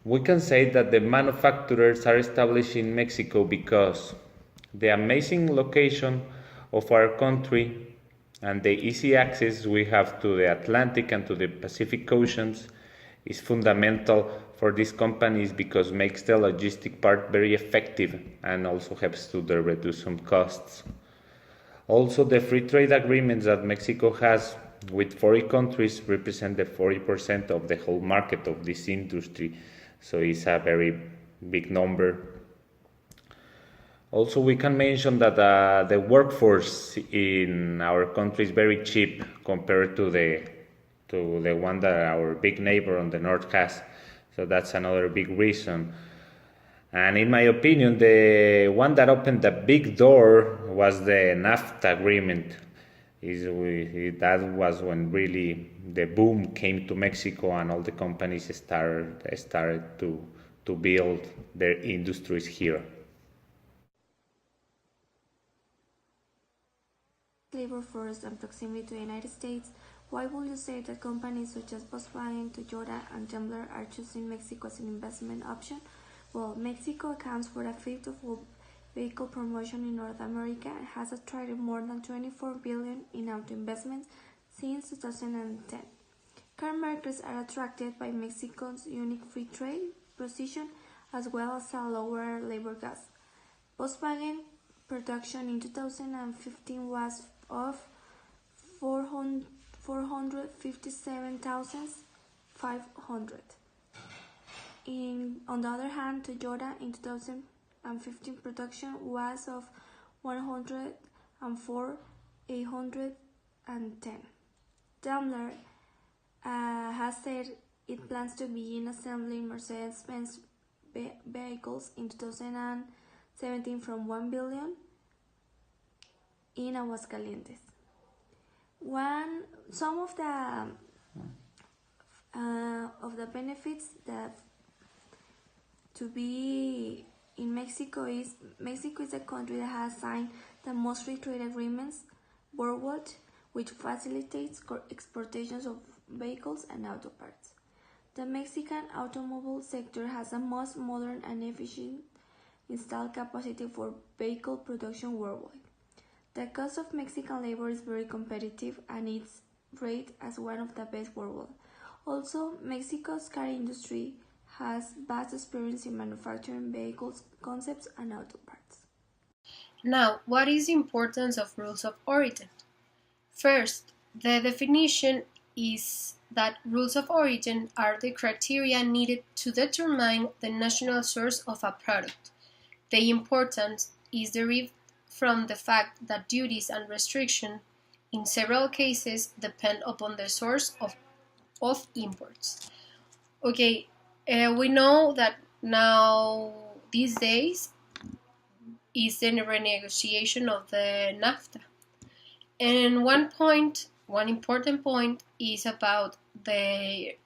We can say that the manufacturers are established in Mexico because the amazing location of our country and the easy access we have to the Atlantic and to the Pacific Oceans is fundamental for these companies because makes the logistic part very effective and also helps to reduce some costs. Also, the free trade agreements that Mexico has with 40 countries represent the 40% of the whole market of this industry, so it's a very big number. Also, we can mention that the workforce in our country is very cheap compared to the one that our big neighbor on the north has. So that's another big reason. And in my opinion, the one that opened the big door was the NAFTA agreement. That was when really the boom came to Mexico and all the companies started to build their industries here. Labor force and proximity to the United States, why would you say that companies such as Volkswagen, Toyota, and Daimler are choosing Mexico as an investment option? Well, Mexico accounts for a fifth of all vehicle promotion in North America and has attracted more than $24 billion in auto investments since 2010. Car makers are attracted by Mexico's unique free trade position as well as a lower labor cost. Volkswagen production in 2015 was of 457,500. On the other hand, Toyota in 2015 production was of 104,810. Daimler has said it plans to begin assembling Mercedes-Benz vehicles in 2017 from 1 billion in Aguascalientes. Some of the benefits that to be in Mexico is a country that has signed the most free trade agreements worldwide, which facilitates exportations of vehicles and auto parts. The Mexican automobile sector has the most modern and efficient installed capacity for vehicle production worldwide. The cost of Mexican labor is very competitive and it's rated as one of the best worldwide. Also, Mexico's car industry has vast experience in manufacturing vehicles, concepts, and auto parts. Now, what is the importance of rules of origin? First, the definition is that rules of origin are the criteria needed to determine the national source of a product. The importance is derived from the fact that duties and restrictions in several cases depend upon the source of imports. Okay, we know that now these days is the renegotiation of the NAFTA. And one important point is about the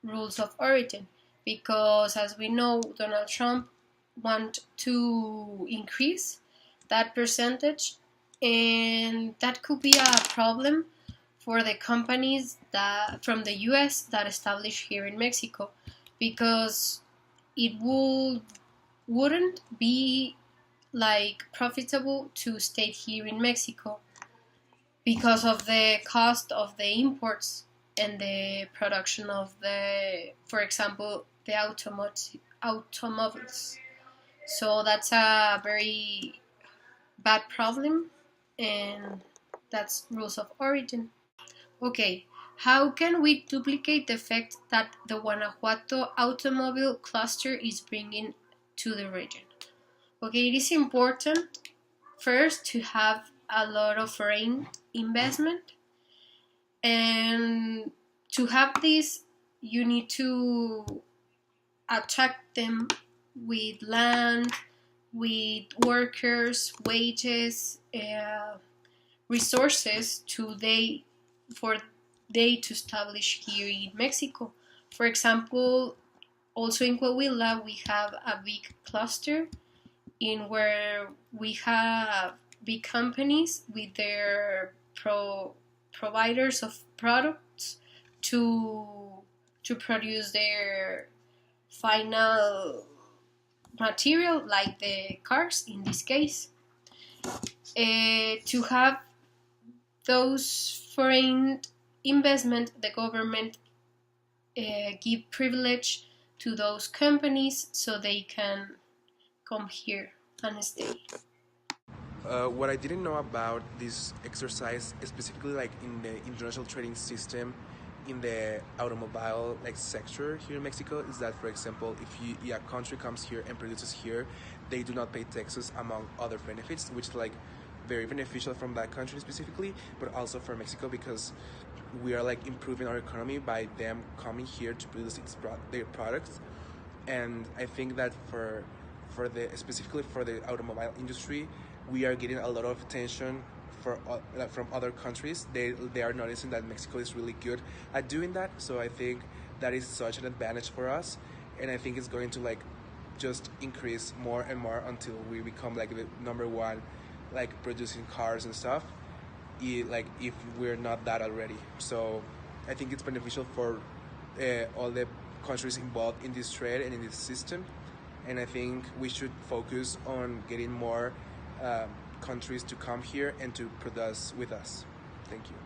rules of origin, because as we know, Donald Trump wants to increase that percentage, and that could be a problem for the companies that from the US that establish here in Mexico, because it wouldn't be like profitable to stay here in Mexico because of the cost of the imports and the production of for example, the automobiles. So that's a very bad problem, and that's rules of origin. Okay, how can we duplicate the effect that the Guanajuato automobile cluster is bringing to the region? Okay, it is important first to have a lot of foreign investment, and to have this you need to attract them with land, with workers, wages, resources for they to establish here in Mexico. For example, also in Coahuila we have a big cluster in where we have big companies with their providers of products to produce their final material, like the cars in this case. To have those foreign investment, the government give privilege to those companies so they can come here and stay. What I didn't know about this exercise, specifically like in the international trading system, in the automobile like sector here in Mexico, is that, for example, if a country comes here and produces here, they do not pay taxes among other benefits, which is like very beneficial from that country specifically, but also for Mexico because we are like improving our economy by them coming here to produce their products. And I think that for the specifically for the automobile industry, we are getting a lot of attention from other countries. They are noticing that Mexico is really good at doing that. So I think that is such an advantage for us, and I think it's going to like just increase more and more until we become like the number one, like producing cars and stuff. Like if we're not that already. So I think it's beneficial for all the countries involved in this trade and in this system, and I think we should focus on getting more countries to come here and to produce with us. Thank you.